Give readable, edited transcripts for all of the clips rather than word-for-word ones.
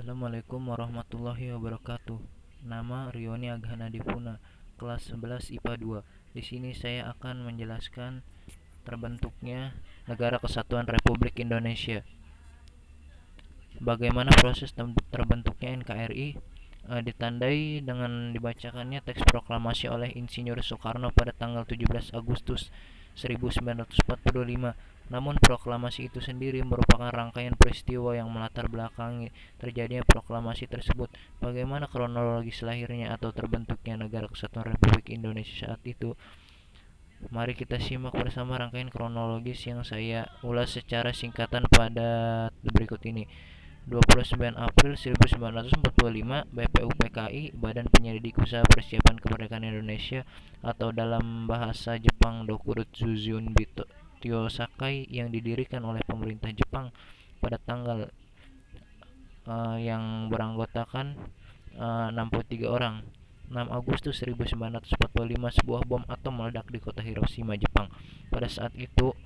Assalamualaikum warahmatullahi wabarakatuh. Nama Rioni Aghana Dipuna, kelas 11 IPA 2. Di sini saya akan menjelaskan terbentuknya Negara Kesatuan Republik Indonesia. Bagaimana proses terbentuknya NKRI? Ditandai dengan dibacakannya teks proklamasi oleh Insinyur Soekarno pada tanggal 17 Agustus 1945. Namun proklamasi itu sendiri merupakan rangkaian peristiwa yang melatar belakangi terjadinya proklamasi tersebut. Bagaimana kronologis lahirnya atau terbentuknya Negara Kesatuan Republik Indonesia saat itu? Mari kita simak bersama rangkaian kronologis yang saya ulas secara singkatan pada berikut ini. 29 April 1945, BPUPKI, Badan Penyelidik Usaha Persiapan Kemerdekaan Indonesia, atau dalam bahasa Jepang Dokurutsu Junbi Tyosakai, yang didirikan oleh pemerintah Jepang pada tanggal yang beranggotakan 63 orang. 6 Agustus 1945, sebuah bom atom meledak di kota Hiroshima, Jepang. Pada saat itu,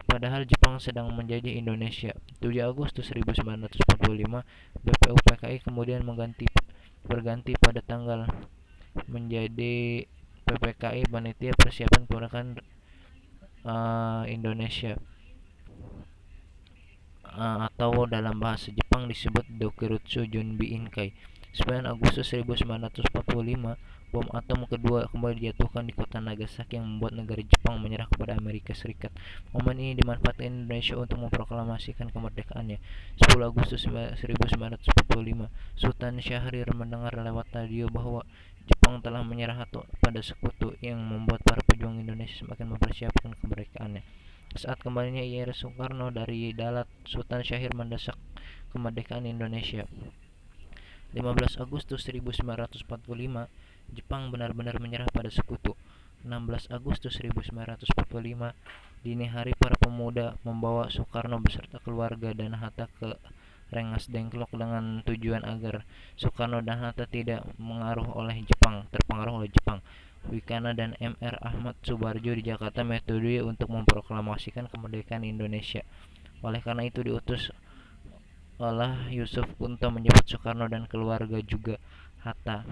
padahal Jepang sedang menjajah Indonesia. 7 Agustus 1945, BPUPKI kemudian berganti pada tanggal menjadi PPKI, Panitia Persiapan Kemerdekaan Indonesia, atau dalam bahasa Jepang disebut Dokurutsu Junbi Inkai. 9 Agustus 1945, bom atom kedua kembali dijatuhkan di kota Nagasaki yang membuat negara Jepang menyerah kepada Amerika Serikat. Momen ini dimanfaatkan Indonesia untuk memproklamasikan kemerdekaannya. 10 Agustus 1945, Sultan Syahrir mendengar lewat radio bahwa Jepang telah menyerah pada sekutu, yang membuat para pejuang Indonesia semakin mempersiapkan kemerdekaannya. Saat kembalinya IR Soekarno dari Dalat, Sultan Syahrir mendesak kemerdekaan Indonesia. 15 Agustus 1945, Jepang benar-benar menyerah pada sekutu. 16 Agustus 1945, dini hari para pemuda membawa Soekarno beserta keluarga dan Hatta ke Rengas Dengklok dengan tujuan agar Soekarno dan Hatta tidak terpengaruh oleh Jepang. Wikana dan Mr. Ahmad Subarjo di Jakarta metode untuk memproklamasikan kemerdekaan Indonesia. Oleh karena itu diutus oleh Yusuf untuk menyebut Soekarno dan keluarga juga Hatta.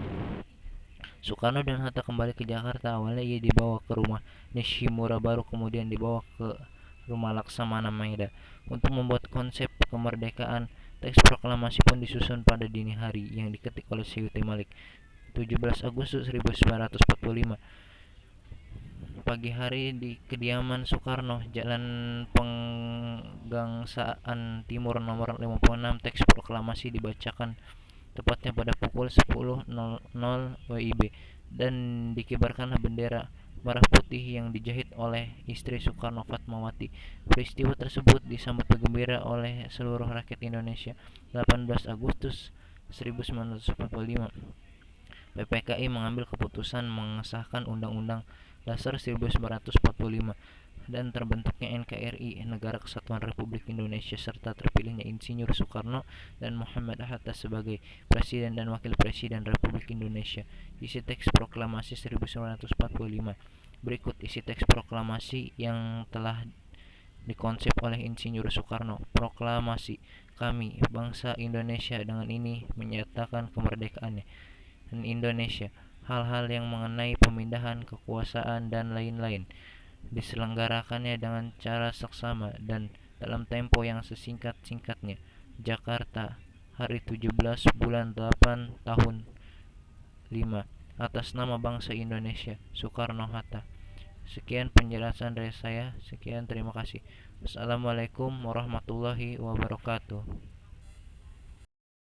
Soekarno dan Hatta kembali ke Jakarta. Awalnya ia dibawa ke rumah Nishimura, baru kemudian dibawa ke rumah Laksamana Maeda untuk membuat konsep kemerdekaan. Teks proklamasi pun disusun pada dini hari yang diketik oleh Suyuti Malik. 17 Agustus 1945, pagi hari di kediaman Soekarno, Jalan Penggangsaan Timur nomor 56, teks proklamasi dibacakan tepatnya pada pukul 10.00 WIB dan dikibarkanlah bendera merah putih yang dijahit oleh istri Soekarno, Fatmawati. Peristiwa tersebut disambut bergembira oleh seluruh rakyat Indonesia. 18 Agustus 1945, PPKI mengambil keputusan mengesahkan Undang-Undang Dasar 1945 dan terbentuknya NKRI, Negara Kesatuan Republik Indonesia, serta terpilihnya Insinyur Soekarno dan Muhammad Hatta sebagai Presiden dan Wakil Presiden Republik Indonesia. Isi teks proklamasi 1945. Berikut isi teks proklamasi yang telah dikonsep oleh Insinyur Soekarno. Proklamasi. Kami, bangsa Indonesia, dengan ini menyatakan kemerdekaannya dan Indonesia. Hal-hal yang mengenai pemindahan kekuasaan dan lain-lain diselenggarakannya dengan cara seksama dan dalam tempo yang sesingkat-singkatnya. Jakarta, hari 17 bulan 8 tahun 5. Atas nama bangsa Indonesia, Soekarno-Hatta. Sekian penjelasan dari saya. Sekian, terima kasih. Wassalamualaikum warahmatullahi wabarakatuh.